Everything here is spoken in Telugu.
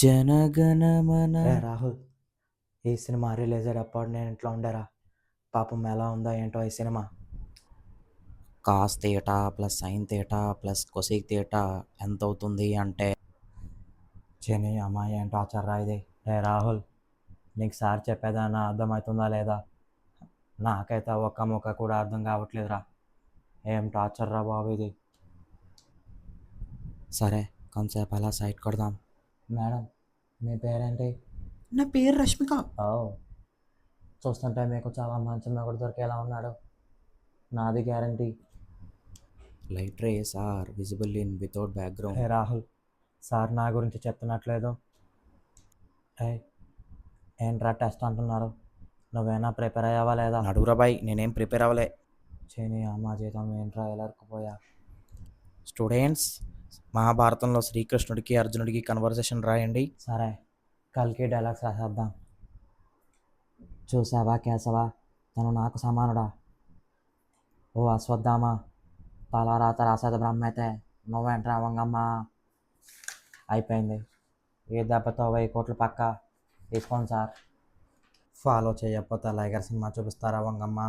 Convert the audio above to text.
జనగణమన. రాహుల్, ఈ సినిమా రిలీజ్ అయ్యేటప్పుడు నేను ఇంట్లో ఉండేరా. పాపం ఎలా ఉందో ఏంటో ఈ cinema. Cos theta plus sine theta plus cosec theta ఎంత అవుతుంది అంటే చని అమ్మాయి ఏంటో ఆచారా ఇది. రాహుల్, నీకు సార్ చెప్పేదాన్ని అర్థమవుతుందా లేదా? నాకైతే ఒక్క ముక్క కూడా అర్థం కావట్లేదురా. ఏం టార్చర్ రా బాబు ఇది. సరే కొంతసేపు అలా సైట్ కొడదాం. మేడం, మీ పేరేంటి? నా పేరు రష్మిక. ఓ, చూస్తుంటే మీకు చాలా మంచి మొగుడు దొరికేలా ఉన్నాడు. నాది guarantee. Light rays are visible in without background. Rahul, sir నా గురించి చెప్తున్నట్లేదు. ఏంట్రా టెస్ట్ అంటున్నారు? నువ్వేనా ప్రిపేర్ అయ్యావా లేదా? నడురా బాయ్, నేనేం ప్రిపేర్ అవ్వలే. చని అమ్మ జీతం ఏంట్రా ఎలా ఇరుక్కుపోయా. స్టూడెంట్స్, మహాభారతంలో శ్రీకృష్ణుడికి అర్జునుడికి కన్వర్జేషన్ రాయండి. సరే, కల్కి డైలాగ్స్ రాసేద్దాం. చూసావా కేశవా, తను నాకు సమానుడా. ఓ అశ్వత్థామ, తలారాత రాసేది బ్రహ్మ అయితే నువ్వేంట్రా వంగమ్మ. అయిపోయింది. ఈ దెబ్బతో 1000 కోట్లు పక్క తీసుకోండి సార్. ఫాలో చేయకపోతే లైగర్ సినిమా చూపిస్తారా వంగమ్మ?